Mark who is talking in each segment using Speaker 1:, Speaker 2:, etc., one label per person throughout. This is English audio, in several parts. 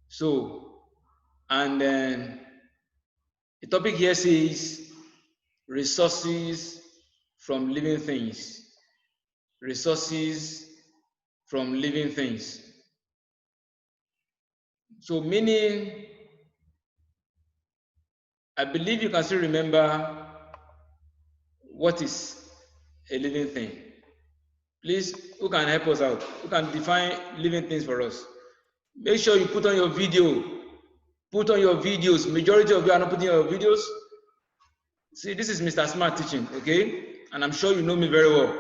Speaker 1: So, and then the topic here says resources from living things. Resources from living things. So, meaning, I believe you can still remember what is a living thing. Please, who can help us out? Who can define living things for us? Make sure you put on your video. Put on your videos. Majority of you are not putting on your videos. See, this is Mr. Smart teaching, okay? And I'm sure you know me very well.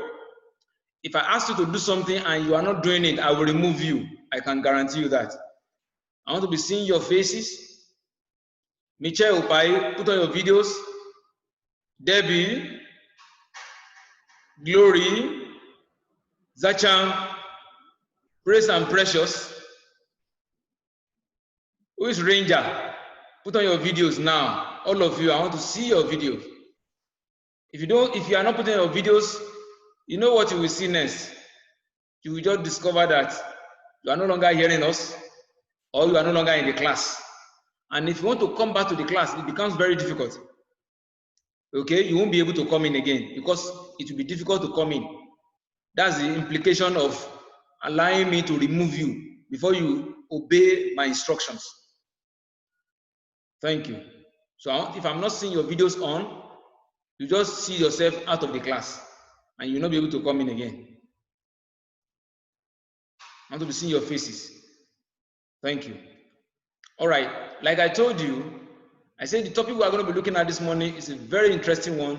Speaker 1: If I ask you to do something and you are not doing it, I will remove you. I can guarantee you that. I want to be seeing your faces. Michelle Upai, put on your videos. Debbie, Glory, Zacham, Praise and Precious. Who is Ranger? Put on your videos now. All of you, I want to see your videos. If you are not putting your videos, you know what you will see next. You will just discover that you are no longer hearing us, or you are no longer in the class. And if you want to come back to the class, it becomes very difficult. Okay, you won't be able to come in again because it will be difficult to come in. That's the implication of allowing me to remove you before you obey my instructions. Thank you. So if I'm not seeing your videos on, you just see yourself out of the class and you'll not be able to come in again. I want to be seeing your faces. Thank you. All right, like I told you, I said the topic we are going to be looking at this morning is a very interesting one.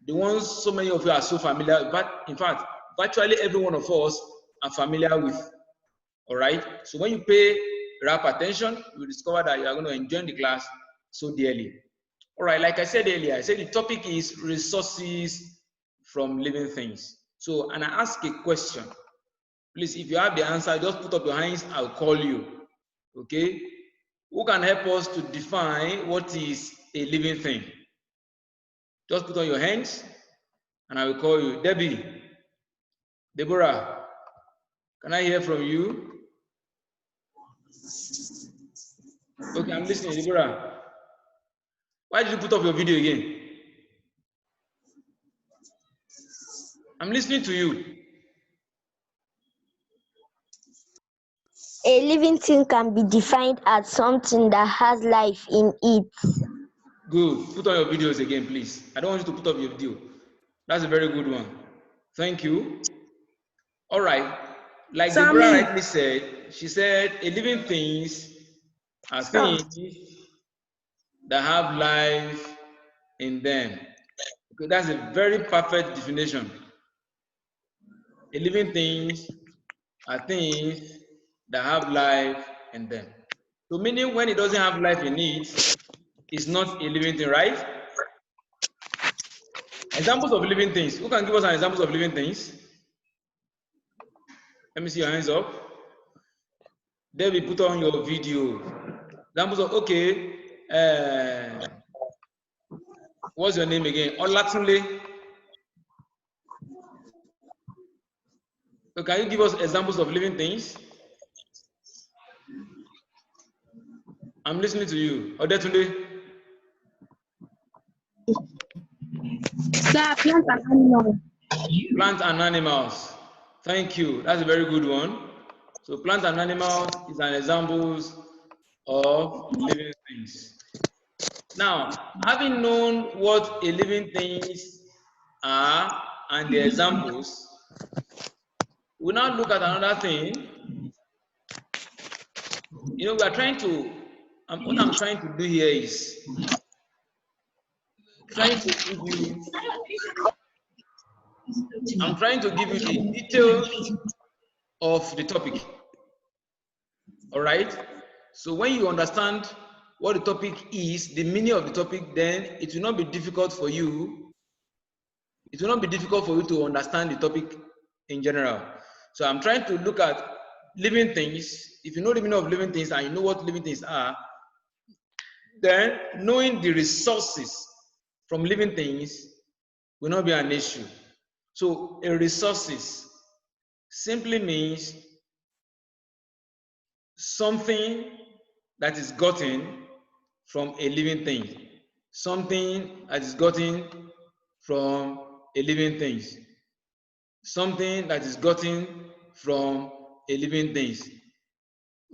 Speaker 1: The one so many of you are so familiar, but in fact, virtually every one of us are familiar with. All right, so when you pay rapt attention, you will discover that you are going to enjoy the class so dearly. All right, like I said earlier, I said the topic is resources from living things. So, and I ask a question. Please, if you have the answer, just put up your hands, I'll call you. Okay? Who can help us to define what is a living thing? Just put on your hands and I will call you. Debbie, Deborah, can I hear from you? Okay, I'm listening, Deborah. Why did you put up your video again? I'm listening to you.
Speaker 2: A living thing can be defined as something that has life in it.
Speaker 1: Good. Put on your videos again, please. I don't want you to put up your video. That's a very good one. Thank you. All right. Like Deborah rightly said, she said a living things are things that have life in them. Okay, that's a very perfect definition. A living things are things that have life in them. So meaning when it doesn't have life in it, it's not a living thing, right? Examples of living things. Who can give us an examples of living things? Let me see your hands up. David, put on your video. Examples of, okay, what's your name again? Olatunle. So can you give us examples of living things? I'm listening to you. Odetunde.
Speaker 3: Sir, plants and animals.
Speaker 1: Plants and animals. Thank you. That's a very good one. So plants and animals is an example of living things. Now, having known what a living things are and the examples, we now look at another thing. You know, we are trying to, what I'm trying to do here is trying to give you, I'm trying to give you the details of the topic. All right? So when you understand what the topic is, the meaning of the topic, then it will not be difficult for you. It will not be difficult for you to understand the topic in general. So I'm trying to look at living things. If you know the meaning of living things and you know what living things are, then knowing the resources from living things will not be an issue. So a resources simply means something that is gotten from a living thing. Something that is gotten from a living thing. Something that is gotten from a living thing.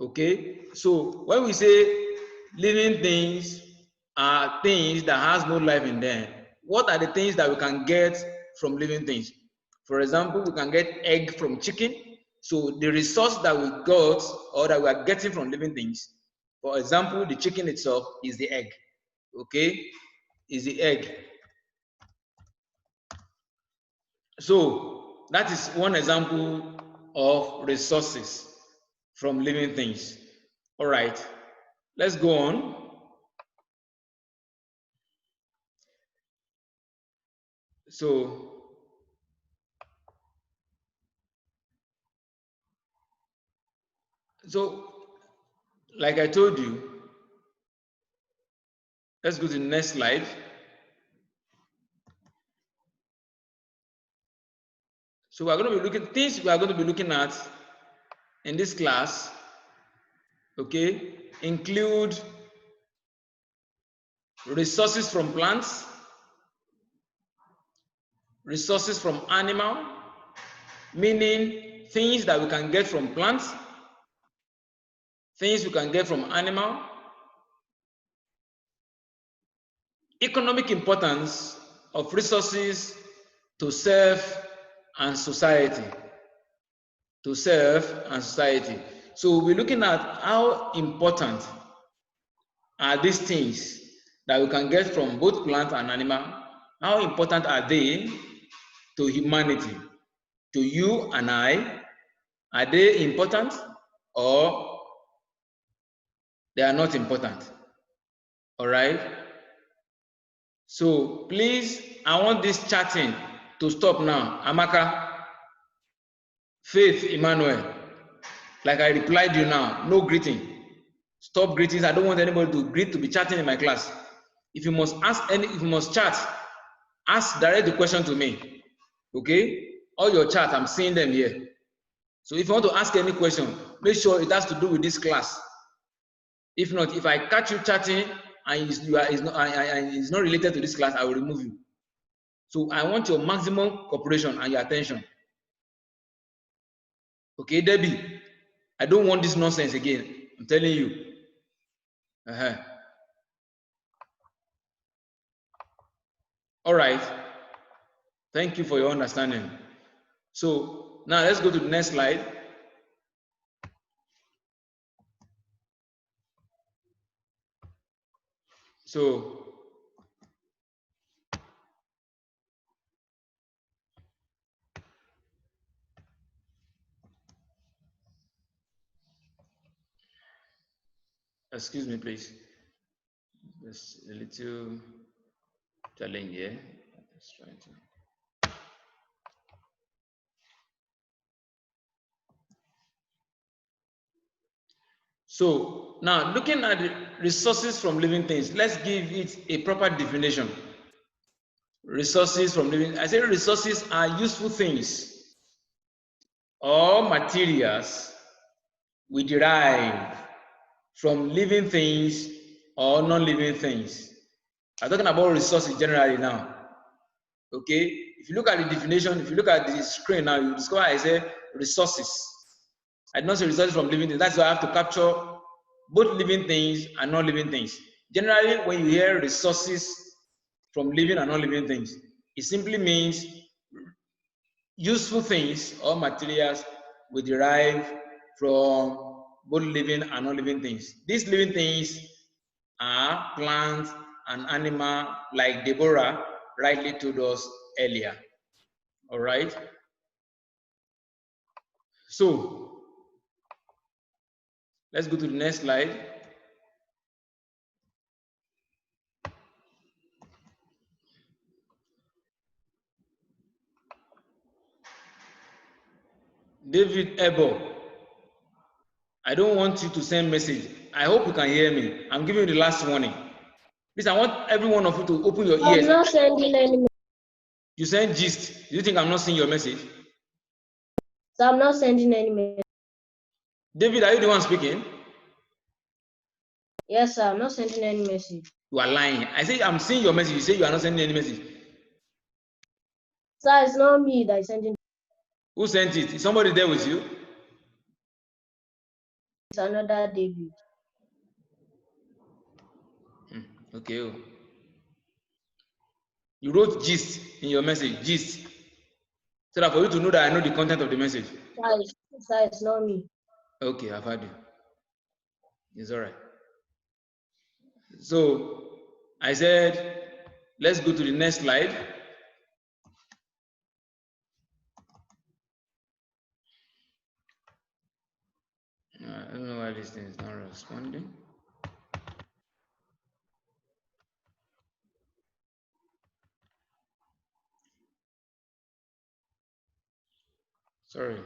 Speaker 1: Okay, so when we say living things are things that has no life in them, what are the things that we can get from living things? For example, we can get egg from chicken. So the resource that we got or that we are getting from living things, for example, the chicken itself is the egg. Okay, is the egg. So that is one example of resources from living things. All right, let's go on. So like I told you, let's go to the next slide. So we are going to be looking things we are going to be looking at in this class, okay, include resources from plants, resources from animal, meaning things that we can get from plants, things we can get from animal, economic importance of resources to self and society. To self and society. So we're looking at how important are these things that we can get from both plant and animal. How important are they to humanity? To you and I? Are they important or they are not important? All right. So please, I want this chatting to stop now. Amaka, Faith, Emmanuel, like I replied you now, no greeting. Stop greetings. I don't want anybody to greet to be chatting in my class. If you must if you must chat, direct the question to me. Okay? All your chat, I'm seeing them here. So if you want to ask any question, make sure it has to do with this class. If not, if I catch you chatting and it's not related to this class, I will remove you. So I want your maximum cooperation and your attention. Okay, Debbie, I don't want this nonsense again. I'm telling you. All right. Thank you for your understanding. So now let's go to the next slide. So excuse me, please. There's a little challenge here. Let's try to. So now looking at the resources from living things, let's give it a proper definition. Resources from living, I say resources are useful things or materials we derive from living things or non-living things. I'm talking about resources generally now. Okay, if you look at the definition, if you look at the screen now, you discover I say resources. I don't say resources from living things. That's why I have to capture both living things and non-living things. Generally, when you hear resources from living and non-living things, it simply means useful things or materials we derive from both living and non-living things. These living things are plants and animal, like Deborah rightly told us earlier. All right. So let's go to the next slide. David Ebo, I don't want you to send message. I hope you can hear me. I'm giving you the last warning. Please, I want every one of you to open your ears.
Speaker 2: I'm not sending any message.
Speaker 1: You send gist. Do you think I'm not seeing your message?
Speaker 2: So I'm not sending any message.
Speaker 1: David, are you the one speaking?
Speaker 3: Yes, sir. I'm not sending any message.
Speaker 1: You are lying. I say I'm seeing your message. You say you are not sending any message.
Speaker 3: Sir, it's not me that is sending.
Speaker 1: Who sent it? Is somebody there with you?
Speaker 3: It's another David.
Speaker 1: Okay. Oh. You wrote gist in your message, gist. So that for you to know that I know the content of the message.
Speaker 3: Sir, it's not me.
Speaker 1: Okay, I've heard you. It's all right. So I said, let's go to the next slide. I don't know why this thing is not responding. Sorry.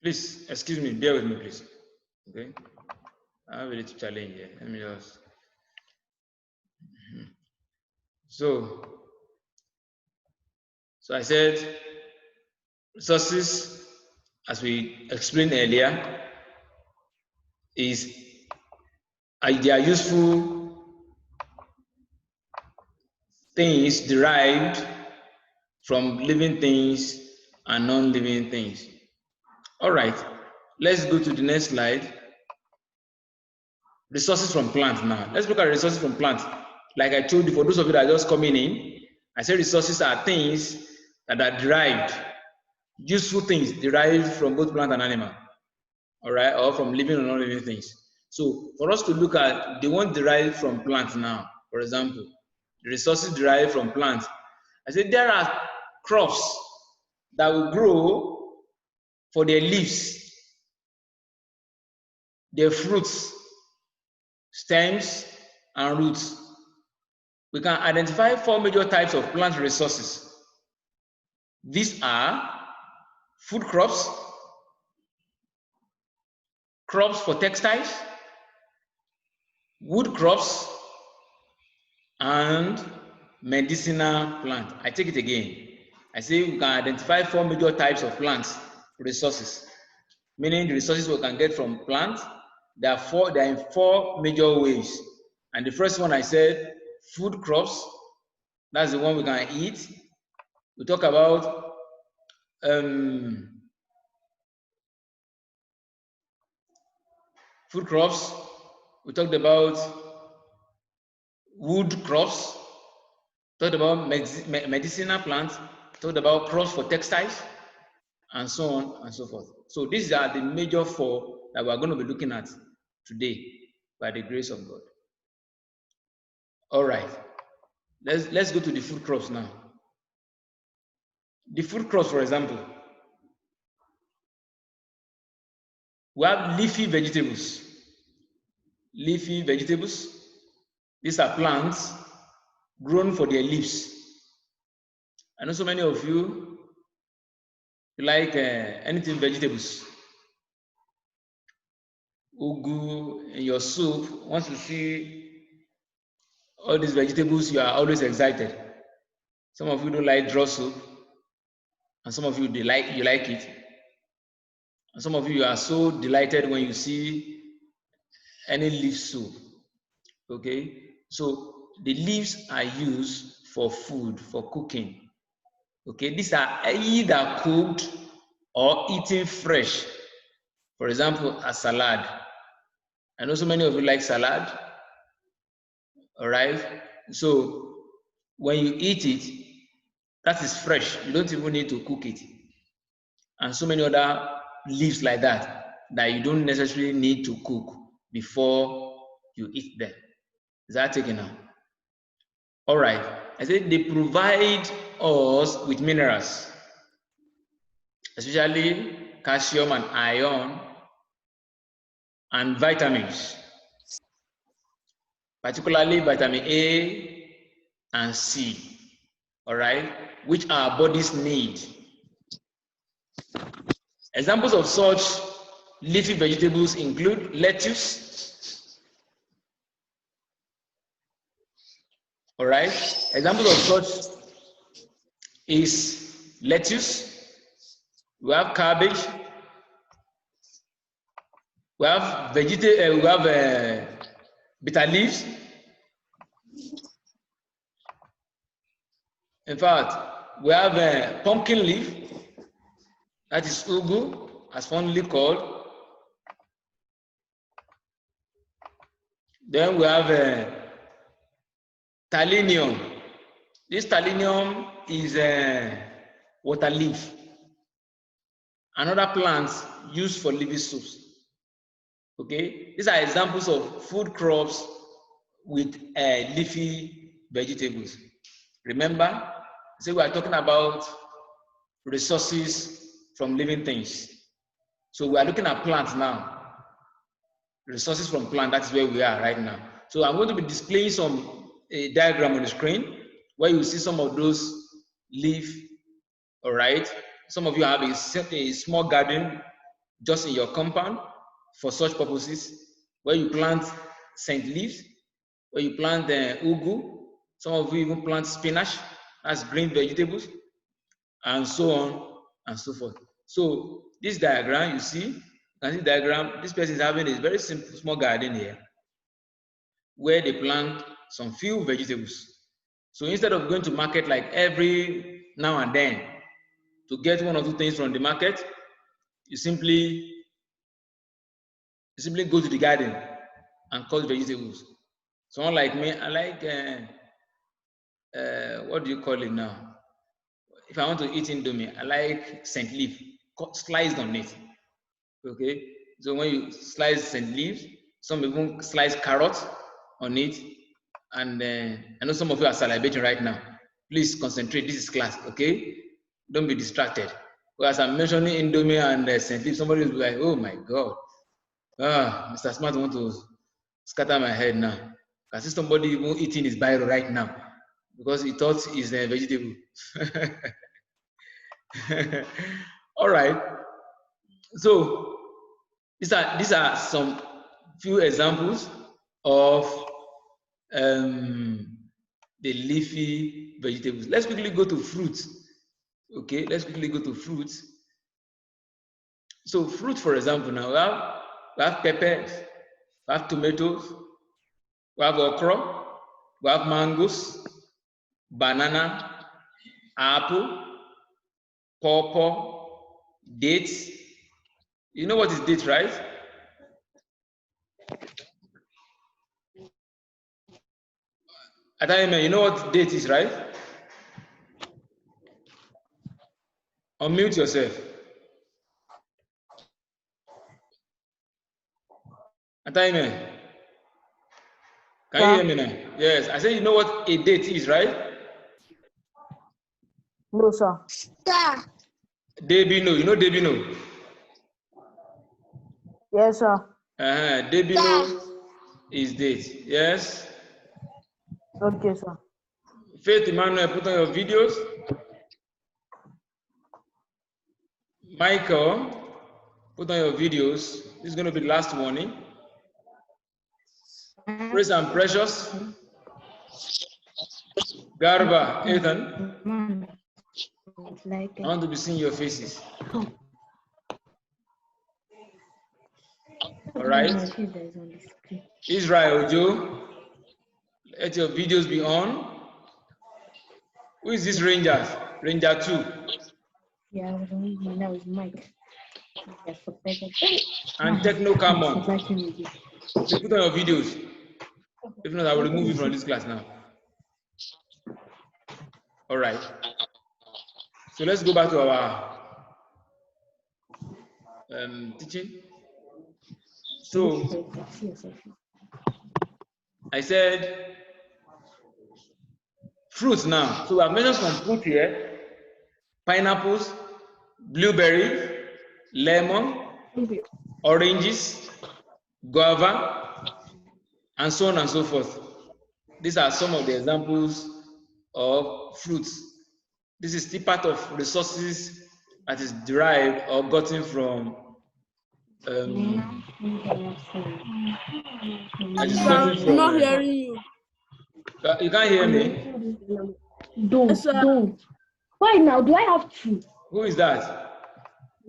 Speaker 1: Please, excuse me, bear with me, please. Okay. I have a little challenge here. Let me just. So I said resources, as we explained earlier, they are useful things derived from living things and non-living things. All right, let's go to the next slide. Resources from plants now. Let's look at resources from plants. Like I told you, for those of you that are just coming in, I said resources are things that are derived, useful things derived from both plant and animal, all right, or from living or non-living things. So for us to look at the one derived from plants now, for example, the resources derived from plants. I said there are crops that will grow for their leaves, their fruits, stems, and roots. We can identify 4 major types of plant resources. These are food crops, crops for textiles, wood crops, and medicinal plant. I take it again. I say we can identify 4 major types of plants resources, meaning the resources we can get from plants. They are in 4 major ways. And the first one I said, food crops. That's the one we can eat. We talk about food crops. We talked about wood crops. Talked about medicinal plants. Talked about crops for textiles, and so on and so forth. So these are the major 4 that we're going to be looking at today by the grace of God. All right, let's go to the food crops now. The food crops, for example, we have leafy vegetables. Leafy vegetables, these are plants grown for their leaves. I know so many of you like anything vegetables. Ugu in your soup. Once you see all these vegetables, you are always excited. Some of you don't like draw soup, and some of you you like it. And some of you are so delighted when you see any leaf soup. Okay, so the leaves are used for food, for cooking. Okay, these are either cooked or eaten fresh. For example, a salad. I know so many of you like salad. All right, so when you eat it, that is fresh. You don't even need to cook it. And so many other leaves like that you don't necessarily need to cook before you eat them. Is that taken now? All right, I said they provide us with minerals, especially calcium and iron and vitamins, particularly vitamin A and C, all right, which our bodies need. Examples of such leafy vegetables include lettuce, All right. Examples of such is lettuce. We have cabbage. We have we have bitter leaves. In fact, we have pumpkin leaf. That is ugu, as fondly called. Then we have talinum. This talinum is a water leaf. Another plant used for leafy soups. Okay, these are examples of food crops with leafy vegetables. Remember, so we are talking about resources from living things. So we are looking at plants now. Resources from plant, that's where we are right now. So I'm going to be displaying some diagram on the screen where you see some of those leaf. All right. Some of you have a small garden just in your compound for such purposes, where you plant scent leaves, where you plant ugu. Some of you even plant spinach, that's green vegetables, and so on and so forth. So this diagram, you can see diagram, this person is having a very simple small garden here where they plant some few vegetables. So instead of going to market like every now and then to get one or two things from the market, you simply go to the garden and cut vegetables. Someone like me, I like what do you call it now? If I want to eat indomie, I like scent leaf sliced on it. Okay, so when you slice scent leaves, some even slice carrots on it, and I know some of you are salivating right now. Please concentrate. This is class, okay? Don't be distracted. Well, as I'm mentioning indomie and scent leaf, somebody will be like, "Oh my God, Mr. Smart want to scatter my head now." I see somebody even eating his biro right now because he thought it's a vegetable. All right. So these are some few examples of the leafy vegetables. Let's quickly go to fruits. Okay, let's quickly go to fruits. So fruit, for example, now we have peppers, we have tomatoes, we have okra, we have mangoes, banana, apple, pawpaw, dates. You know what is date, right? Atayime, you know what date is, right? Unmute yourself. Atayime, can you hear me now? Yes, I said you know what a date is, right?
Speaker 2: No, sir.
Speaker 1: Debino, you know Debino?
Speaker 2: Yes, sir.
Speaker 1: Debino is date, yes?
Speaker 2: Okay, sir.
Speaker 1: Faith Emmanuel, put on your videos. Michael, put on your videos. This is going to be the last warning. Praise and Precious. Garba, Ethan. I want to be seeing your faces. All right. Israel Ojo, let your videos be on. Who is this Ranger? Ranger 2.
Speaker 4: Yeah, that was Mike.
Speaker 1: And Techno Camon. Please put on your videos. If not, I will remove you from this class now. All right. So let's go back to our teaching. So I said fruits now. So I've mentioned some fruit here: pineapples, blueberry, lemon, oranges, guava, and so on and so forth. These are some of the examples of fruits. This is still part of resources that is derived or gotten from
Speaker 5: I'm not hearing you.
Speaker 1: You can't hear me.
Speaker 4: Don't. Why now? Do I have to?
Speaker 1: Who is that?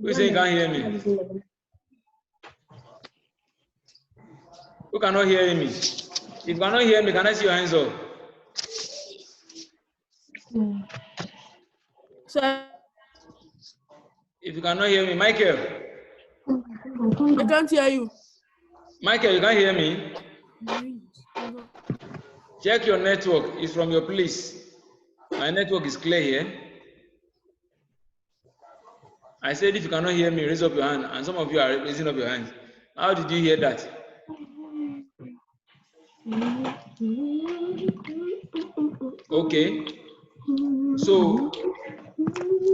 Speaker 1: Who is saying you can't hear me? Who cannot hear me? If you cannot hear me, can I see your hands up?
Speaker 4: So
Speaker 1: If you cannot hear me, Michael.
Speaker 4: I can't hear you.
Speaker 1: Michael, you can't hear me? Check your network. It's from your place. My network is clear here. I said if you cannot hear me, raise up your hand. And some of you are raising up your hands. How did you hear that? Okay. So,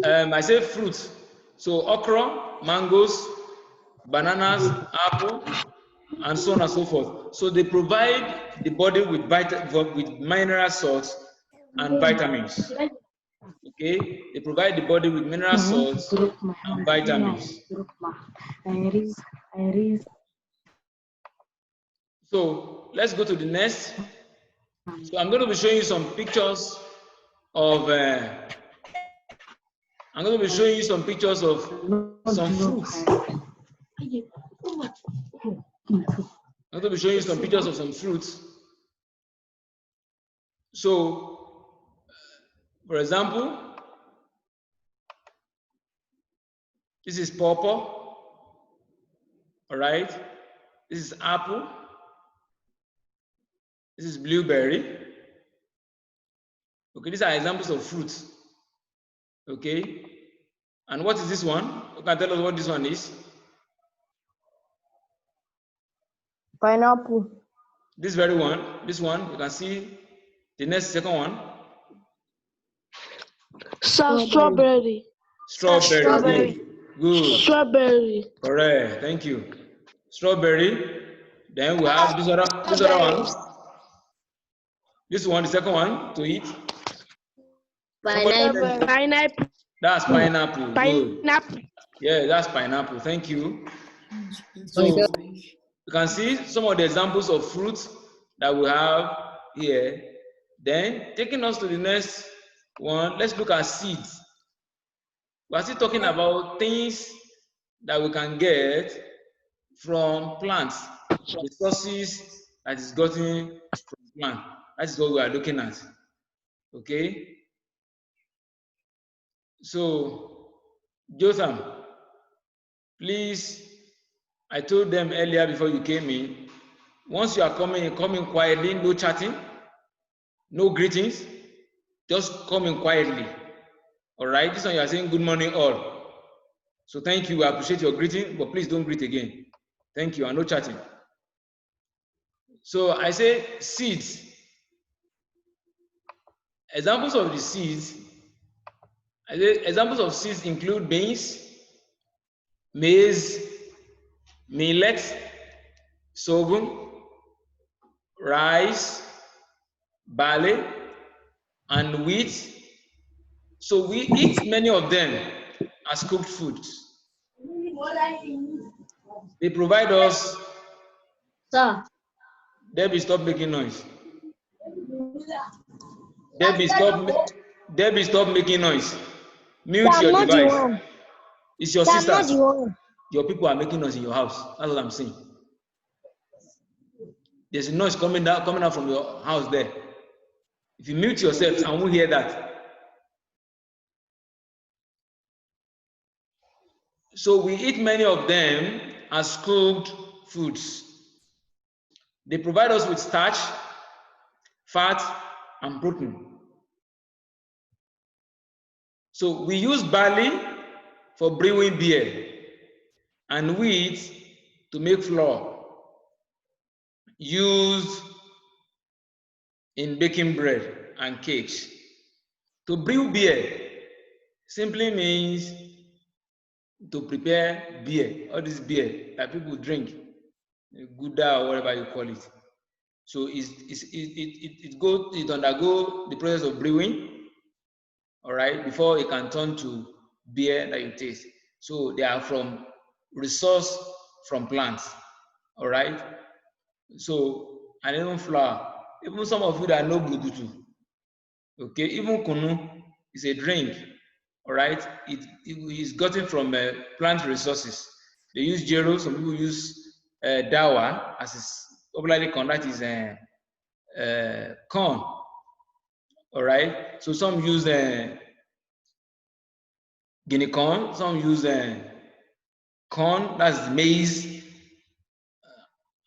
Speaker 1: I said fruits. So okra, mangoes, bananas, apple, and so on and so forth. So they provide the body with mineral salts and vitamins. Okay, they provide the body with mineral salts and vitamins. So let's go to the next. So I'm going to be showing you some pictures of. I'm going to be showing you some pictures of some fruits. I'm going to be showing you some pictures of some fruits. So, for example, this is pawpaw. All right. This is apple. This is blueberry. Okay, these are examples of fruits. Okay. And what is this one? You can tell us what this one is.
Speaker 2: Pineapple.
Speaker 1: This very one, this one, you can see the second one.
Speaker 2: Strawberry.
Speaker 1: Strawberry. Good.
Speaker 2: Strawberry.
Speaker 1: Correct. Thank you. Strawberry. Then we have this other one. This one, the second one to eat.
Speaker 2: Pineapple.
Speaker 1: That's pineapple. Good. Yeah, that's pineapple. Thank you. So you can see some of the examples of fruits that we have here. Then taking us to the next one, let's look at seeds. We're still talking about things that we can get from plants, the sources that is gotten from plant. That is what we are looking at. Okay. So, Jotham, please, I told them earlier before you came in, once you are coming quietly, no chatting, no greetings, just come in quietly. All right, this one you are saying good morning all. So thank you, I appreciate your greeting, but please don't greet again. Thank you, and no chatting. So I say seeds. Examples of the seeds, examples of seeds include beans, maize, millet, sorghum, rice, barley, and wheat. So we eat many of them as cooked foods. They provide us.
Speaker 3: Sir.
Speaker 1: Debbie, stop making noise. Debbie, stop making noise. Mute your device. It's your sisters. Your people are making noise in your house. That's what I'm saying. There's a noise coming out from your house there. If you mute yourself, I won't hear that. So we eat many of them as cooked foods. They provide us with starch, fat, and protein. So we use barley for brewing beer and wheat to make flour used in baking bread and cakes. To brew beer simply means to prepare beer, all this beer that people drink, Gouda or whatever you call it. So it undergo the process of brewing, all right, before it can turn to beer that you taste. So they are from resource from plants, all right. So and even flour even some of you that know Bluetooth, okay, even kunu is a drink, all right? It is gotten from plant resources. They use gero, some people use dawa, as is popularly called, that is corn, all right? So some use guinea corn, some use corn, that's maize,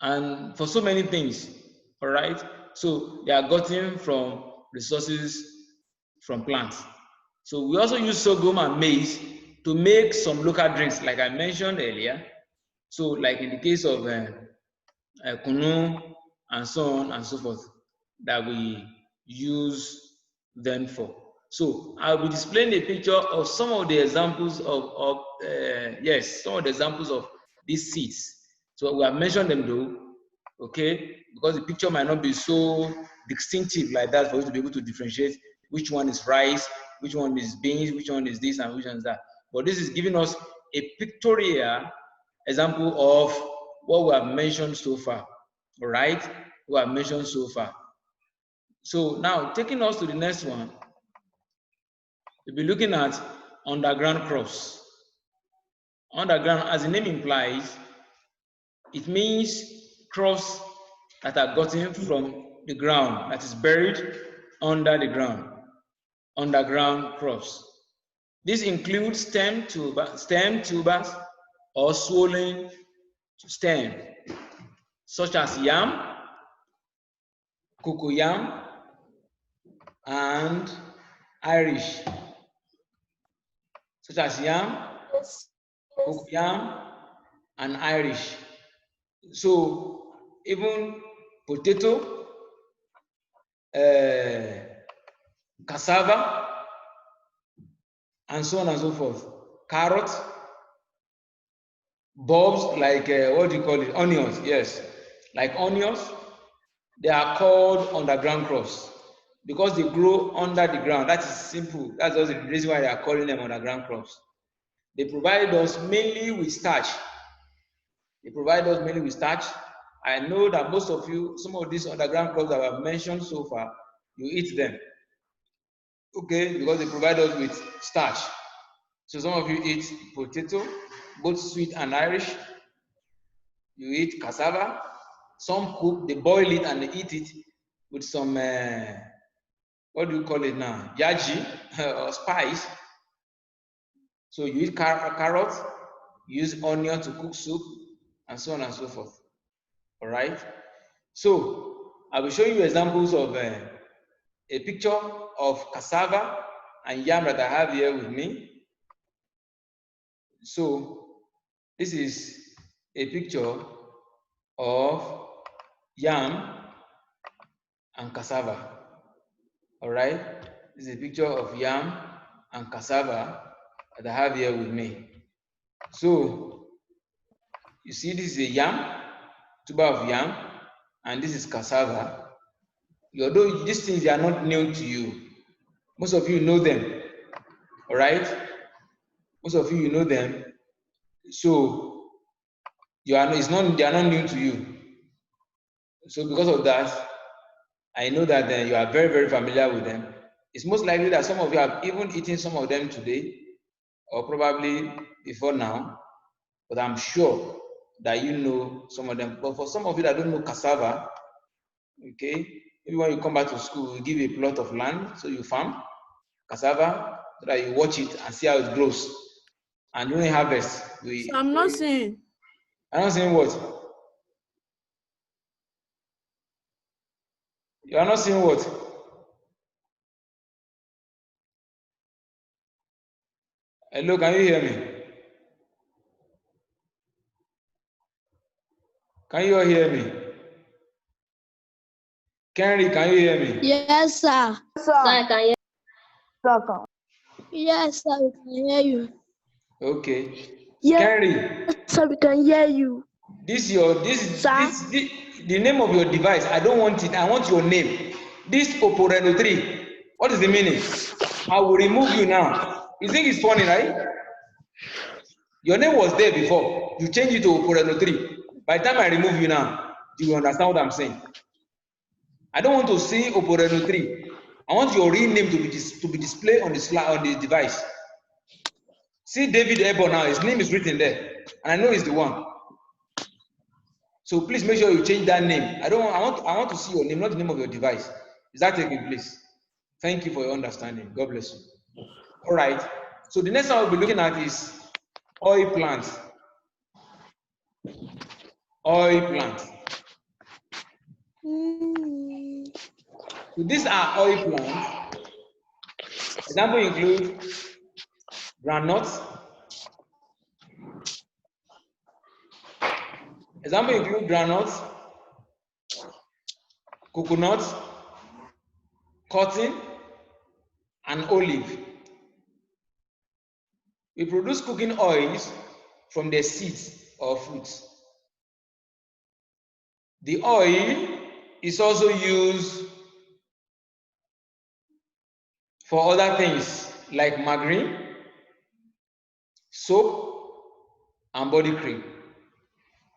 Speaker 1: and for so many things, all right? So they are gotten from resources from plants. So we also use sorghum and maize to make some local drinks, like I mentioned earlier. So like in the case of kunu and so on and so forth, that we use them for. So I'll be displaying a picture of some of the examples of some of the examples of these seeds. So we have mentioned them though, okay, because the picture might not be so distinctive like that for you to be able to differentiate which one is rice, which one is beans, which one is this, and which one is that. But this is giving us a pictorial example of what we have mentioned so far, all right? We have mentioned so far. So now, taking us to the next one, we'll be looking at underground crops. Underground, as the name implies, it means crops that are gotten from the ground, that is buried under the ground, underground crops. This includes stem tubers or swollen stem, such as yam, cocoyam, and Irish, such as yam, cocoyam, and Irish. So even potato, cassava, and so on and so forth. Carrot, bulbs like what do you call it? Onions, yes, like onions. They are called underground crops because they grow under the ground. That is simple. That's also the reason why they are calling them underground crops. They provide us mainly with starch. They provide us mainly with starch. I know that most of you, some of these underground crops that I've mentioned so far, you eat them. Okay, because they provide us with starch. So some of you eat potato, both sweet and Irish. You eat cassava. Some cook, they boil it and they eat it with some, what do you call it now? Yaji or spice. So you eat carrot, you use onion to cook soup, and so on and so forth. All right. So I will show you examples of a picture of cassava and yam that I have here with me. So this is a picture of yam and cassava. All right, this is a picture of yam and cassava that I have here with me. So you see, this is a yam, tuber of yam, and this is cassava. Although these things are not new to you, most of you know them. All right, most of you know them. So they are not new to you. So because of that, I know that you are very, very familiar with them. It's most likely that some of you have even eaten some of them today, or probably before now, but I'm sure that you know some of them. But for some of you that don't know cassava, okay, maybe when you come back to school, we give you a plot of land, so you farm cassava, so that you watch it and see how it grows. And during harvest,
Speaker 5: So I'm not seeing.
Speaker 1: I'm not saying what? You are not seeing what? Hello, can you hear me? Can you all hear me? Kenry, can you hear me?
Speaker 4: Yes, sir.
Speaker 3: Sir, I can hear.
Speaker 4: Yes, sir, we can hear you.
Speaker 1: Okay.
Speaker 4: Yes,
Speaker 1: Kenry,
Speaker 4: sir, we can hear you.
Speaker 1: the name of your device, I don't want it. I want your name. This Oporeno 3. What is the meaning? I will remove you now. You think it's funny, right? Your name was there before. You change it to Oporeno 3. By the time I remove you now, you will understand what I'm saying. I don't want to see Oporeno 3. I want your real name to be displayed on the slide on the device. See David Ebo now, his name is written there, and I know he's the one. So please make sure you change that name. I want to see your name, not the name of your device. Is that taking place? Thank you for your understanding. God bless you. All right. So the next one we'll be looking at is oil plants. Oil plants. So these are oil plants. Example include groundnuts. Example include groundnuts, coconut, cotton, and olive. We produce cooking oils from their seeds or fruits. The oil is also used for other things like margarine, soap, and body cream.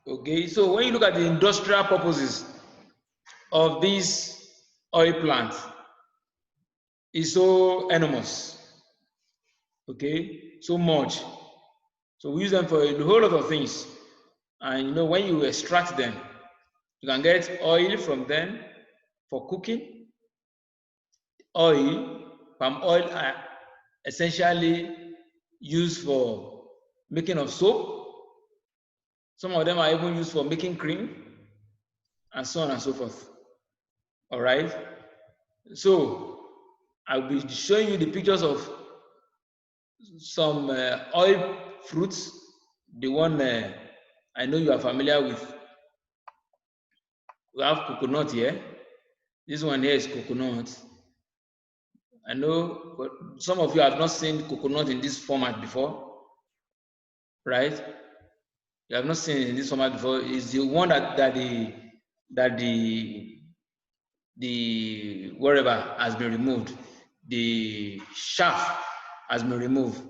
Speaker 1: Okay, so when you look at the industrial purposes of these oil plants, it's so enormous. Okay, so much. So we use them for a whole lot of things. And you know, when you extract them, you can get oil from them for cooking. Oil, palm oil are essentially used for making of soap. Some of them are even used for making cream, and so on and so forth. All right. So I'll be showing you the pictures of some oil fruits. The one I know you are familiar with. We have coconut here. This one here is coconut. I know, but some of you have not seen coconut in this format before, right? You have not seen it in this format before. It's the one that the wherever has been removed, the shaft has been removed.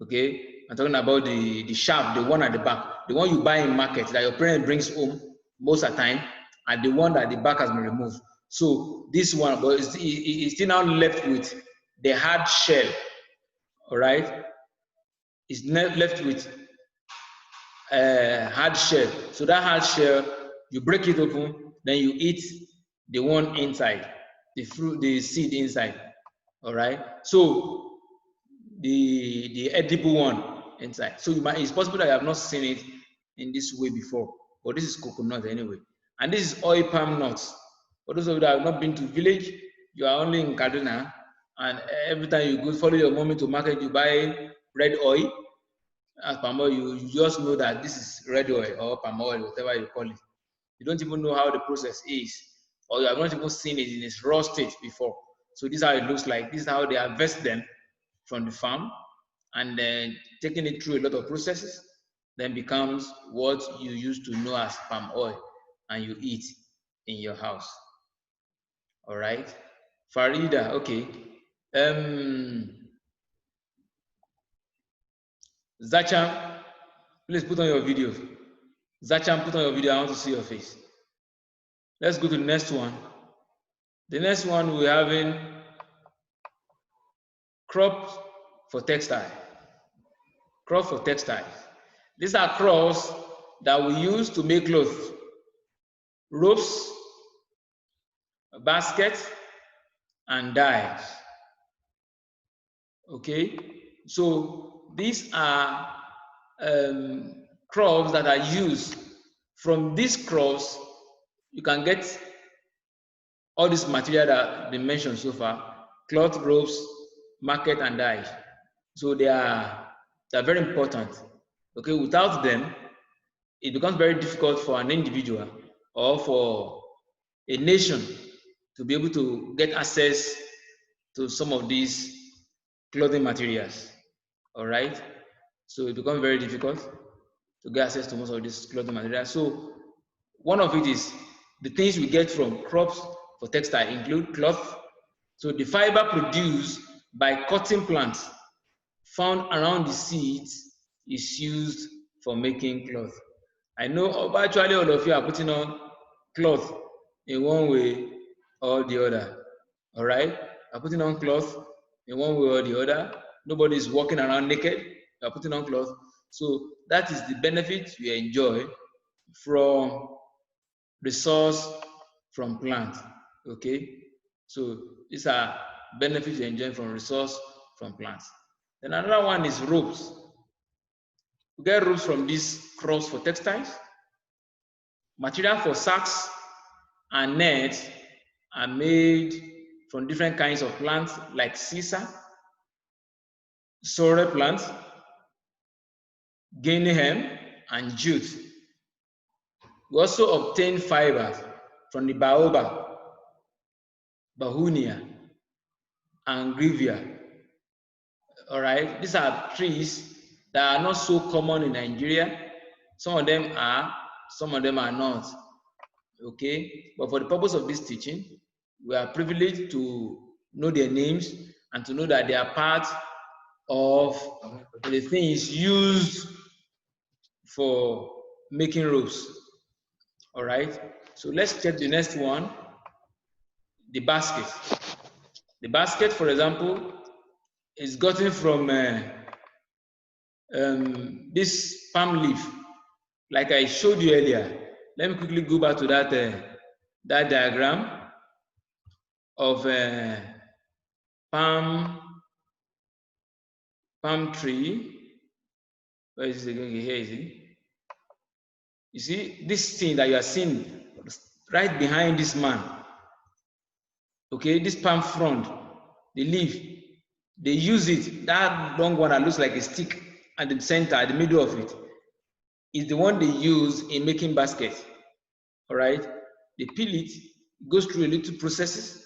Speaker 1: Okay, I'm talking about the shaft, the one at the back, the one you buy in market that your parent brings home most of the time, and the one that the back has been removed. So this one, but it's still now left with the hard shell. All right, it's left with hard shell. So that hard shell, you break it open, then you eat the one inside, the fruit, the seed inside. All right. So the edible one inside. So it's possible that you have not seen it in this way before, but this is coconut anyway. And this is oil palm nuts. For those of you that have not been to village, you are only in Kaduna, and every time you go follow your mommy to market, you buy red oil. As palm oil, you just know that this is red oil or palm oil, whatever you call it. You don't even know how the process is, or you have not even seen it in its raw state before. So this is how it looks like. This is how they harvest them from the farm, and then taking it through a lot of processes, then becomes what you used to know as palm oil, and you eat in your house. All right, Farida, okay. Zacham, please put on your video. Zacham, put on your video. I want to see your face. Let's go to the next one. The next one we're having crops for textile. Crops for textiles. These are crops that we use to make clothes, ropes, baskets, and dyes. Okay, so these are crops that are used. From these crops, you can get all this material that they mentioned so far: cloth, ropes, market, and dyes. So they are very important. Okay, without them, it becomes very difficult for an individual or for a nation to be able to get access to some of these clothing materials. All right, so it becomes very difficult to get access to most of these clothing materials. So one of it is the things we get from crops for textile include cloth. So the fiber produced by cotton plants found around the seeds is used for making cloth. I know virtually all of you are putting on cloth in one way or the other. All right? You're putting on cloth in one way or the other. Nobody is walking around naked. You're putting on cloth. So that is the benefit you enjoy from resource from plant. Okay? So these are benefits you enjoy from resource from plants. Then another one is ropes. We get ropes from these crops for textiles. Material for sacks and nets are made from different kinds of plants like sisal, sorrel plants, guinea hemp, and jute. We also obtain fibres from the baobab, bauhinia, and greutvia. All right, these are trees that are not so common in Nigeria. Some of them are, some of them are not. Okay, but for the purpose of this teaching, we are privileged to know their names and to know that they are part of the things used for making ropes. All right, so let's check the next one, the basket. The basket, for example, is gotten from this palm leaf, like I showed you earlier. Let me quickly go back to that that diagram of palm tree. Where is it again? Here is it. You see this thing that you are seeing right behind this man. Okay, this palm frond, the leaf, they use it. That long one that looks like a stick at the center, at the middle of it, is the one they use in making baskets. All right, they peel it, goes through a little processes,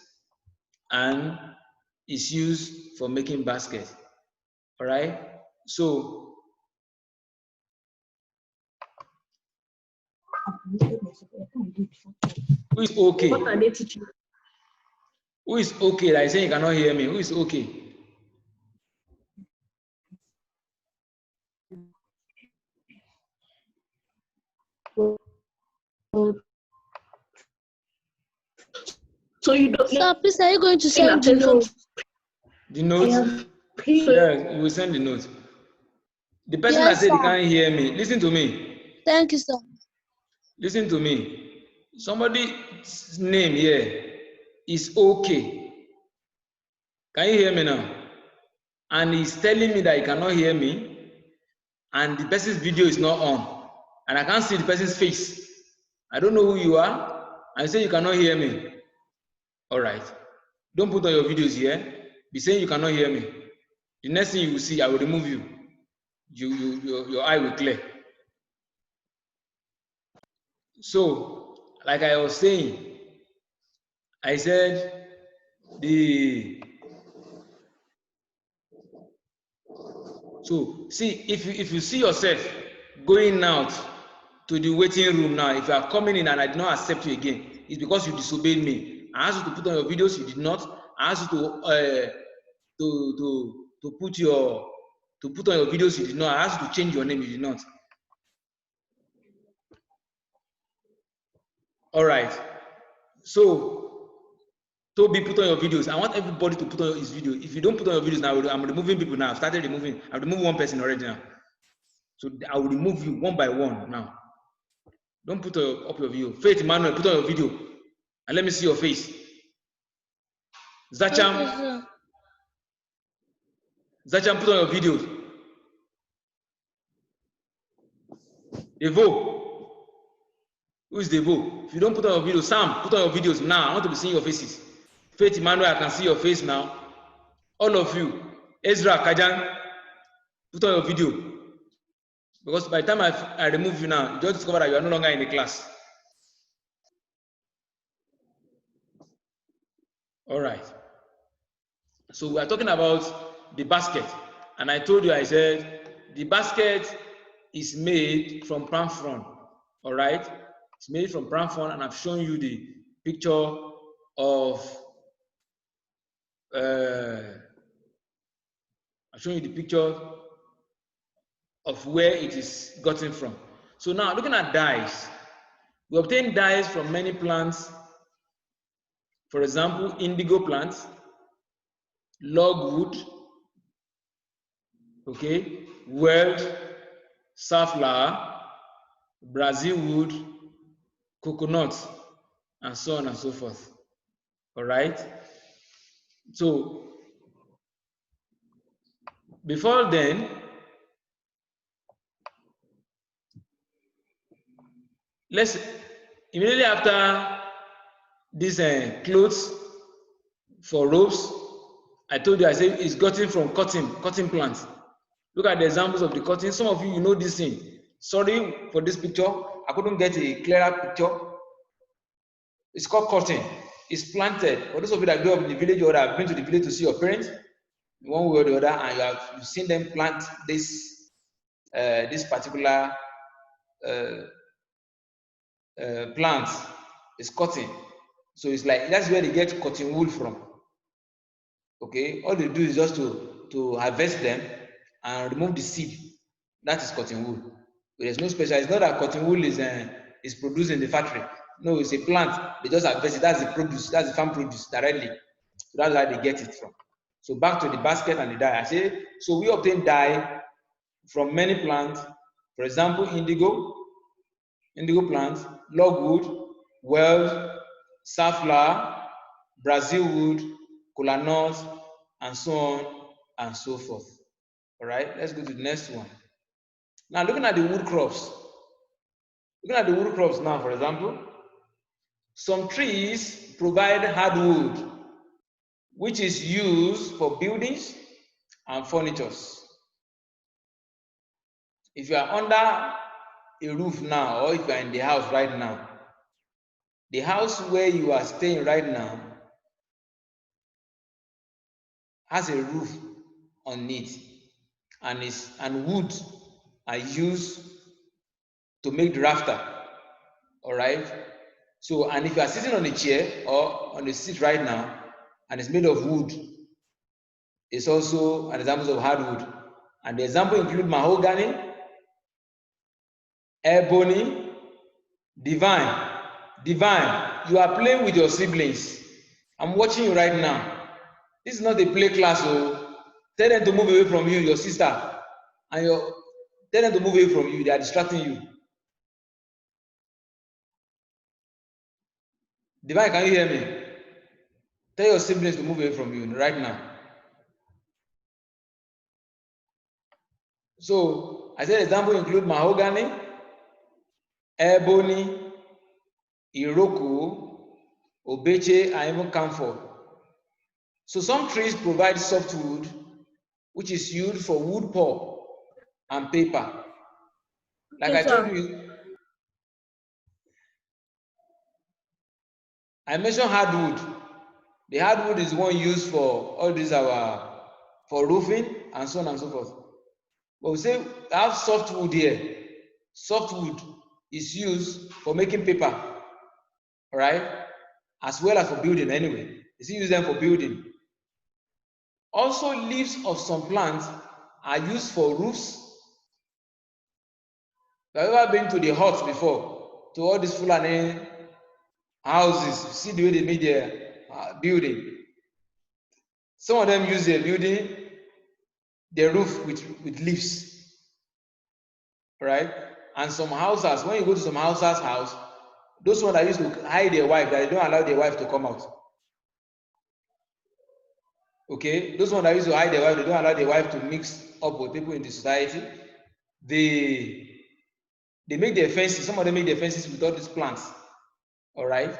Speaker 1: and is used for making baskets. All right, so who is okay?
Speaker 4: What are they teaching?
Speaker 1: Who is okay? Like saying you cannot hear me. Who is okay?
Speaker 4: So you don't.
Speaker 2: Sir, please, are you going to send the note?
Speaker 1: The note? Yeah, you will send the note. The person
Speaker 2: Yes,
Speaker 1: that said
Speaker 2: sir.
Speaker 1: he can't hear me, listen to me.
Speaker 2: Thank you, sir.
Speaker 1: Listen to me. Somebody's name here is okay. Can you hear me now? And he's telling me that he cannot hear me, and the person's video is not on, and I can't see the person's face. I don't know who you are, and you say you cannot hear me. All right. Don't put on your videos here. Be saying you cannot hear me. The next thing you will see, I will remove you. Your eye will clear. So, like I was saying, I said so see, if you see yourself going out to the waiting room now, if you are coming in and I did not accept you again, it's because you disobeyed me. I asked you to put on your videos, you did not. I asked you to put on your videos, you did not. I asked you to change your name, you did not. All right. So, Toby, put on your videos. I want everybody to put on his video. If you don't put on your videos now, I'm removing people now. I've started removing. I've removed one person already now. So I will remove you one by one now. Don't put up your video. Faith Emmanuel, put on your video. And let me see your face. Zacham. Zacham, put on your videos. Devo. Who is Devo? If you don't put on your video, Sam, put on your videos now. I want to be seeing your faces. Faith Emmanuel, I can see your face now. All of you. Ezra Kajan, put on your video. Because by the time I remove you now, you just discover that you are no longer in the class. All right. So we are talking about the basket. And I told you, I said, the basket is made from palm frond. All right. It's made from palm frond, and I've shown you the picture of where it is gotten from. So now looking at dyes, we obtain dyes from many plants For example, indigo plants, logwood, okay, weld, safflower, Brazil wood, coconut, and so on and so forth. All right. So before then, let's immediately after these clothes for ropes, I told you, I said it's gotten from cotton plants. Look at the examples of the cotton. Some of you know this thing. Sorry for this picture, I couldn't get a clearer picture. It's called cotton. It's planted. For those of you that grew up in the village or that have been to the village to see your parents, one way or the other, and you've seen them plant this this particular plant. It's cotton. So it's like that's where they get cotton wool from. Okay, all they do is just to harvest them and remove the seed. That is cotton wool. But there's no special. It's not that cotton wool is produced in the factory. No, it's a plant. They just harvest it. That's the produce. That's the farm produce directly. So that's where they get it from. So back to the basket and the dye. I say so. We obtain dye from many plants. For example, indigo plants, logwood, weld, safflower, Brazil wood, kola nut, and so on and so forth. All right, let's go to the next one. Now, looking at the wood crops. Looking at the wood crops now, for example, some trees provide hardwood, which is used for buildings and furniture. If you are under a roof now, or if you are in the house right now, the house where you are staying right now has a roof on it, and wood are used to make the rafter. All right. So, and if you are sitting on a chair or on a seat right now, and it's made of wood, it's also an example of hardwood. And the example include mahogany, ebony, divine. Divine, you are playing with your siblings. I'm watching you right now. This is not a play class. So tell them to move away from you, your sister, and tell them to move away from you. They are distracting you. Divine, can you hear me? Tell your siblings to move away from you right now. So I said example include mahogany, ebony, iroko, obeche, and even camphor. So some trees provide softwood, which is used for wood pulp and paper. Like I told you, I mentioned hardwood. The hardwood is one used for all these for roofing and so on and so forth. But we say I have softwood here. Softwood is used for making paper, all right, as well as for building anyway. You see, use them for building. Also, leaves of some plants are used for roofs. Have you ever been to the huts before? To all these Fulani houses, see the way they made their building. Some of them use their building, their roof with leaves, right? And some houses, when you go to some houses' house, those ones that used to hide their wife, that they don't allow their wife to come out. Okay, those ones that used to hide their wife, they don't allow their wife to mix up with people in the society. They make their fences. Some of them make their fences with all these plants. All right,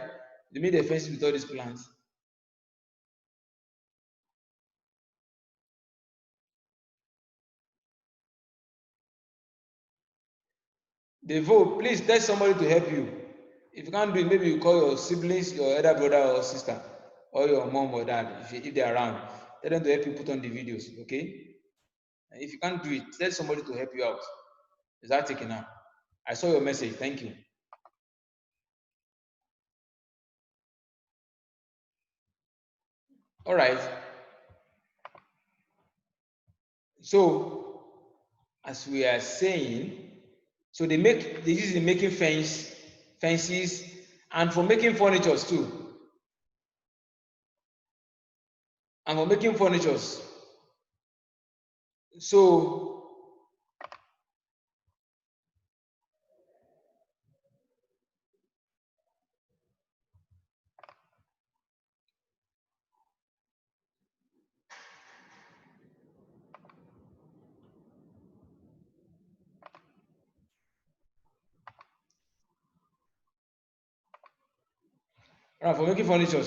Speaker 1: they make their fences with all these plants. They vote. Please tell somebody to help you. If you can't do it, maybe you call your siblings, your elder brother or sister, or your mom or dad, if they're around. Tell them to help you put on the videos, okay? And if you can't do it, tell somebody to help you out. Is that taken out? I saw your message. Thank you. All right. So, as we are saying, so they use it in making fences, and for making furniture too. and for making furniture. So for making furniture.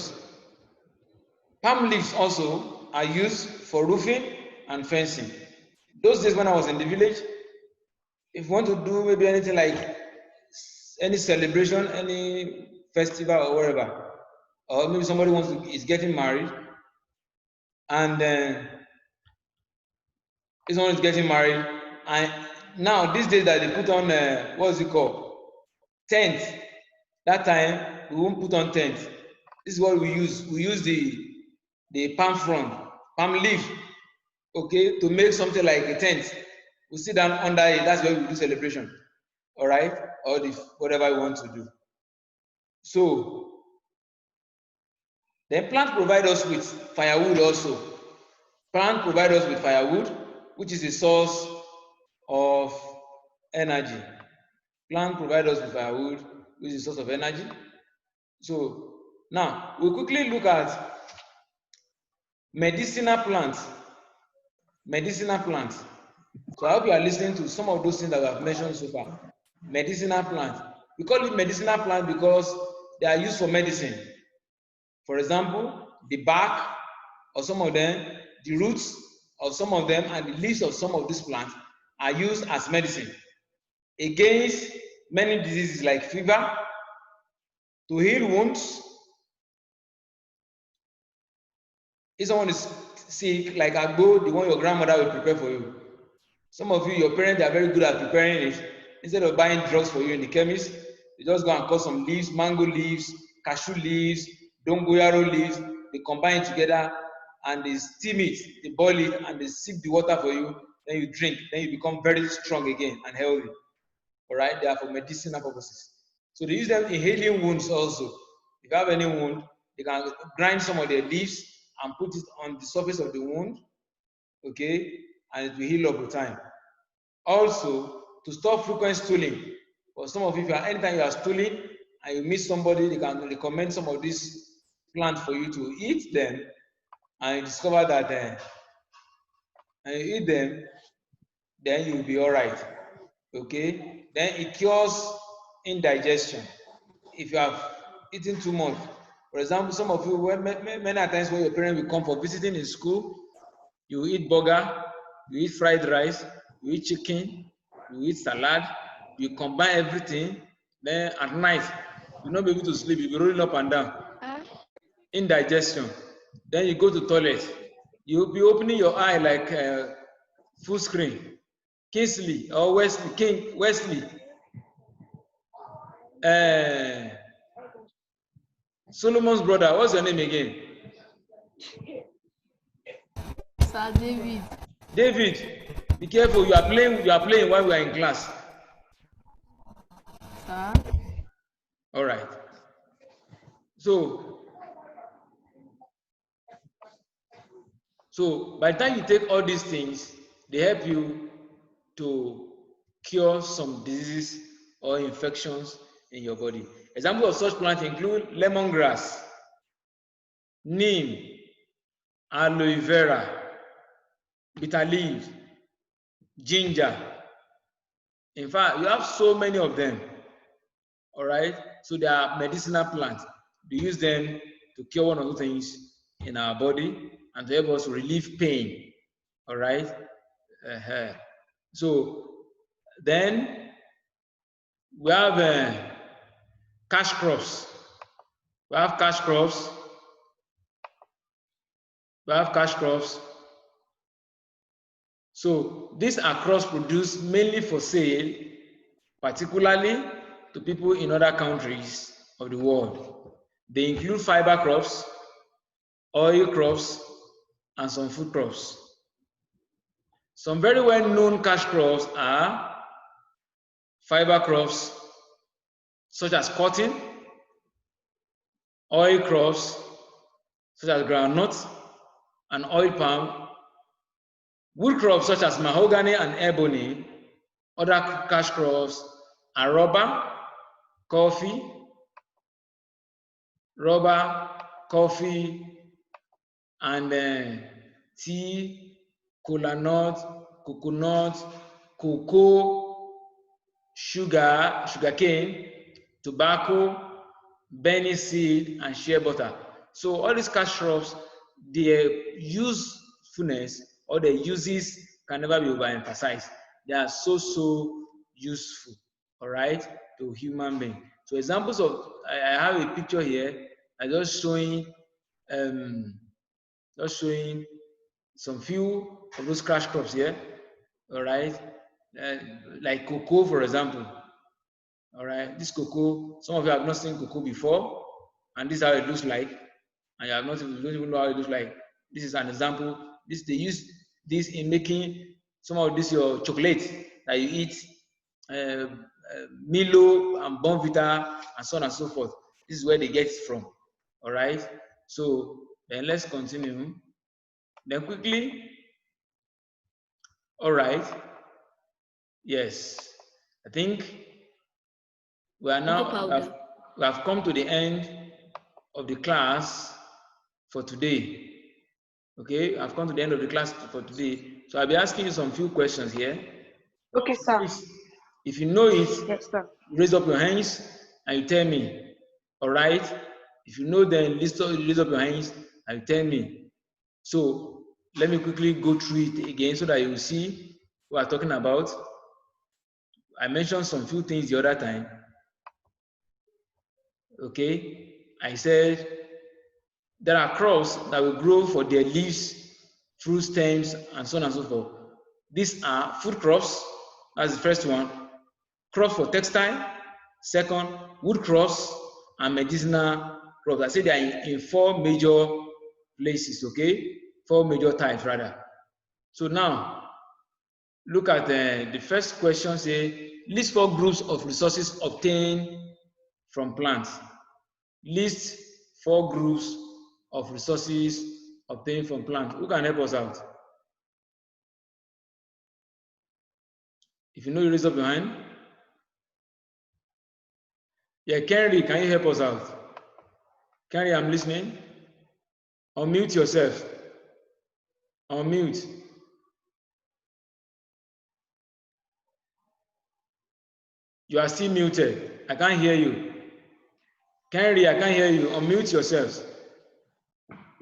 Speaker 1: Palm leaves also are used for roofing and fencing. Those days when I was in the village, if you want to do maybe anything like any celebration, any festival or whatever, or maybe somebody is getting married, and someone is getting married, and now these days that they put on what's it called, tent. That time we won't put on tent. This is what we use. We use the palm frond, palm leaf, okay, to make something like a tent. We sit down under it. That's where we do celebration, all right, or whatever we want to do. So then plant provide us with firewood also. Plant provide us with firewood, which is a source of energy. Plant provide us with firewood, which is a source of energy. So now we'll quickly look at medicinal plants. Medicinal plants. So I hope you are listening to some of those things that we have mentioned so far. Medicinal plants. We call it medicinal plant because they are used for medicine. For example, the bark of some of them, the roots of some of them, and the leaves of some of these plants are used as medicine against many diseases like fever, to heal wounds. If someone is sick, like agbo, the one your grandmother will prepare for you. Some of you, your parents are very good at preparing it. Instead of buying drugs for you in the chemist, they just go and cut some leaves, mango leaves, cashew leaves, dongoyaro leaves. They combine it together and they steam it, they boil it, and they sip the water for you. Then you drink. Then you become very strong again and healthy. All right, they are for medicinal purposes. So they use them in healing wounds also. If you have any wound, they can grind some of their leaves and put it on the surface of the wound, okay, and it will heal over time. Also, to stop frequent stooling. For some of you, anytime you are stooling and you meet somebody, they can recommend some of these plants for you to eat them, and you discover that and you eat them, then you'll be all right. Okay? Then it cures indigestion. If you have eaten too much. For example, some of you, many times when your parents will come for visiting in school, you eat burger, you eat fried rice, you eat chicken, you eat salad, you combine everything, then at night, you'll not be able to sleep, you'll be rolling up and down. Indigestion. Then you go to toilet, you'll be opening your eye like full screen. Kingsley or Wesley. Solomon's brother, what's your name again?
Speaker 5: Sir David.
Speaker 1: David, be careful. You are playing while we are in class.
Speaker 5: Sir.
Speaker 1: All right. So by the time you take all these things, they help you to cure some diseases or infections in your body. Examples of such plants include lemongrass, neem, aloe vera, bitter leaf, ginger. In fact, you have so many of them. All right. So they are medicinal plants. We use them to cure one or two things in our body and to help us relieve pain. All right. So then we have cash crops. We have cash crops. So these are crops produced mainly for sale, particularly to people in other countries of the world. They include fiber crops, oil crops, and some food crops. Some very well-known cash crops are fiber crops such as cotton, oil crops such as groundnut, and oil palm, wood crops such as mahogany and ebony, other cash crops are rubber, coffee, and tea, kola nut, coconut, cocoa, sugarcane, tobacco, beni-seed, and shea-butter. So all these cash crops, their usefulness or their uses can never be overemphasized. They are so useful, all right, to human being. So examples of, I have a picture here. I'm just showing some few of those cash crops here, all right, like cocoa, for example. All right, this cocoa, some of you have not seen cocoa before, and this is how it looks like, and you don't even know how it looks like. This is an example. They use this in making some of this your chocolate that you eat, Milo and Bonvita, and so on and so forth. This is where they get it from. All right. So then let's continue. Then quickly. All right. Yes, I think we are now. We have come to the end of the class for today. Okay, I've come to the end of the class for today. So I'll be asking you some few questions here.
Speaker 6: Okay, sir.
Speaker 1: If you know it,
Speaker 6: Yes, sir.
Speaker 1: raise up your hands and you tell me. All right? If you know, then raise up your hands and you tell me. So let me quickly go through it again so that you will see what I'm talking about. I mentioned some few things the other time. Okay, I said there are crops that will grow for their leaves, fruit stems, and so on and so forth. These are food crops, that's the first one. Crops for textile, second, wood crops, and medicinal crops. I say they are in four major places, okay? Four major types, rather. So now, look at the first question, say, list 4 groups of resources obtained from plants. List 4 groups of resources obtained from plants. Who can help us out? If you know, you raise up your hand. Yeah, Kenry, can you help us out? Kenry, I'm listening. Unmute yourself. Unmute. You are still muted. I can't hear you. Kenry, I can't hear you. Unmute yourselves.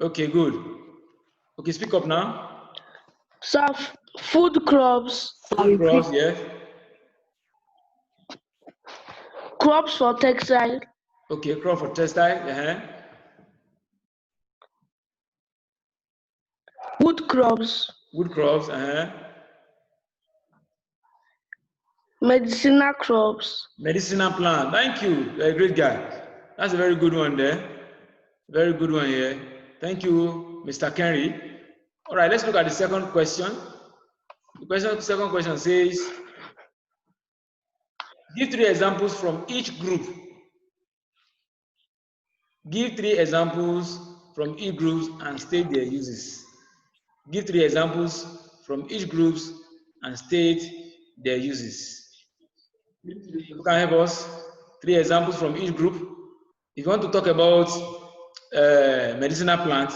Speaker 1: Okay, good. Okay, speak up now.
Speaker 4: So food crops.
Speaker 1: Food crops, yes.
Speaker 4: Crops for textile.
Speaker 1: Okay, crop for textile.
Speaker 4: Wood crops.
Speaker 1: Wood crops.
Speaker 4: Medicinal crops.
Speaker 1: Medicinal plant. Thank you. You're a great guy. That's a very good one there. Very good one here. Thank you, Mr. Kenry. All right, let's look at the second question. The second question says, give 3 examples from each group. Give 3 examples from each group and state their uses. Give 3 examples from each group and state their uses. You can help us. 3 examples from each group. If you want to talk about medicinal plant,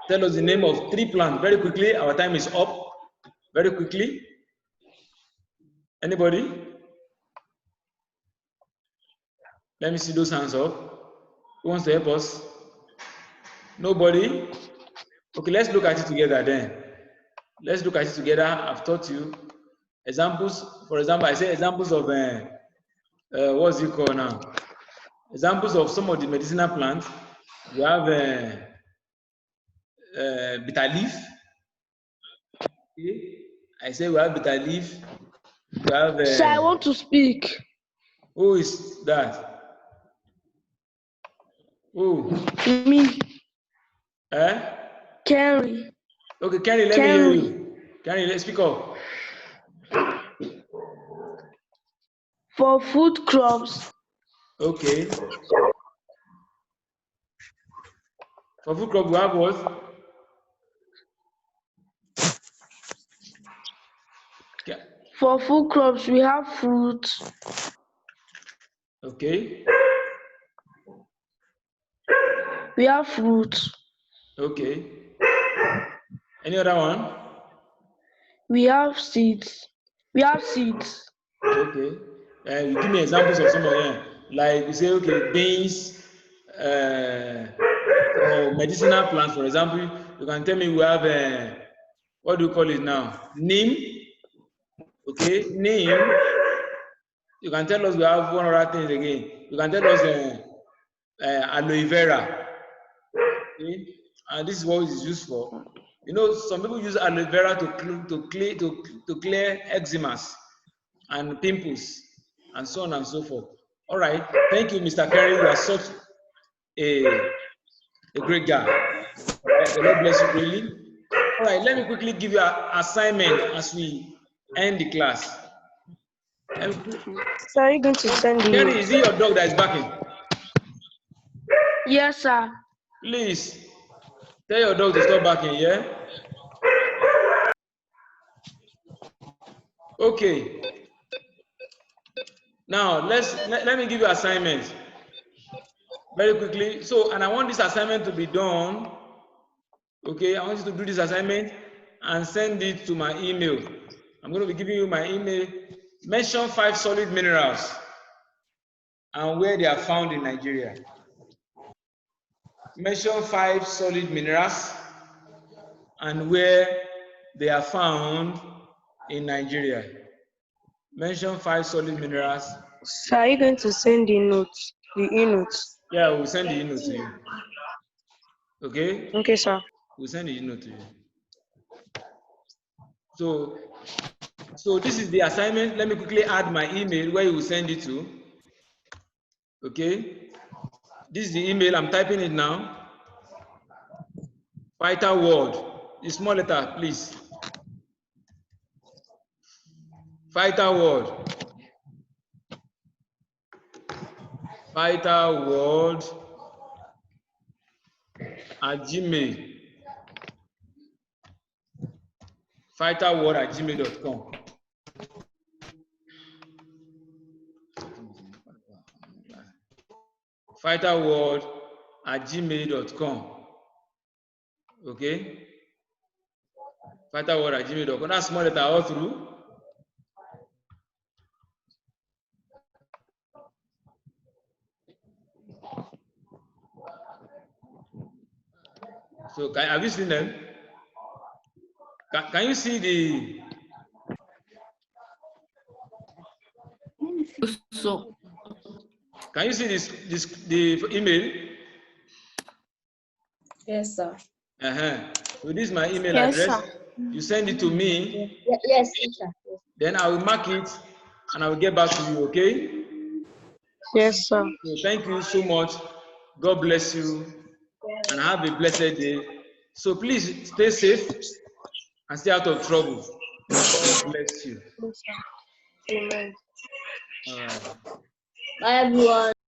Speaker 1: tell us the name of 3 plants very quickly. Our time is up. Very quickly. Anybody? Let me see those hands up. Who wants to help us? Nobody? Okay, let's look at it together then. Let's look at it together. I've taught you examples. For example, I say examples of what's it called now? Examples of some of the medicinal plants. We have bitter leaf. Okay. I say we have bitter leaf. We have.
Speaker 4: So I want to speak.
Speaker 1: Who is that? Who?
Speaker 4: Me. Kenry.
Speaker 1: Okay, Kenny, let me hear you. Kenny, let's speak up.
Speaker 4: For food crops.
Speaker 1: Okay. For food crop, we have what?
Speaker 4: For food crops, we have fruits.
Speaker 1: Okay.
Speaker 4: We have fruits.
Speaker 1: Okay. Any other one?
Speaker 4: We have seeds. We have seeds.
Speaker 1: Okay. You give me examples of some of them. Like you say, okay, beans, or medicinal plants, for example. You can tell me we have, what do you call it now? Neem. Okay, neem. You can tell us we have one other thing again. You can tell us aloe vera. Okay, and this is what it's used for. You know, some people use aloe vera to clear eczemas and pimples and so on and so forth. All right, thank you, Mr. Kerry. You are such a great guy. All right, the Lord bless you really. All right, let me quickly give you an assignment as we end the class.
Speaker 4: So are you going to send the
Speaker 1: Kerry, is it your dog that is barking?
Speaker 4: Yes, sir.
Speaker 1: Please tell your dog to stop barking, yeah? Okay. Now let me give you assignments very quickly. So, and I want this assignment to be done. Okay, I want you to do this assignment and send it to my email. I'm going to be giving you my email. Mention 5 solid minerals and where they are found in Nigeria. Mention 5 solid minerals and where they are found in Nigeria. Mention 5 solid minerals.
Speaker 4: So are you going to send the notes, the e-notes?
Speaker 1: Yeah, we'll send the e-note to you. Okay?
Speaker 4: Okay, sir.
Speaker 1: We'll send the e-note to you. So this is the assignment. Let me quickly add my email where you will send it to. Okay? This is the email. I'm typing it now. Vital word. The small letter, please. Vital word. Vital word at Gmail. vitalword@gmail.com. vitalword@gmail.com. Okay? vitalword@gmail.com. That's small letter all through. So have you seen them? Can you see the?
Speaker 5: So
Speaker 1: Can you see the email?
Speaker 3: Yes, sir.
Speaker 1: So this is my email
Speaker 4: Yes,
Speaker 1: address.
Speaker 4: sir.
Speaker 1: You send it to me,
Speaker 3: Yes, teacher. Yes.
Speaker 1: then I will mark it and I will get back to you, okay?
Speaker 4: Yes, sir.
Speaker 1: So thank you so much. God bless you and have a blessed day. So please stay safe and stay out of trouble. God bless you.
Speaker 4: Amen.
Speaker 1: All right.
Speaker 3: Bye, everyone.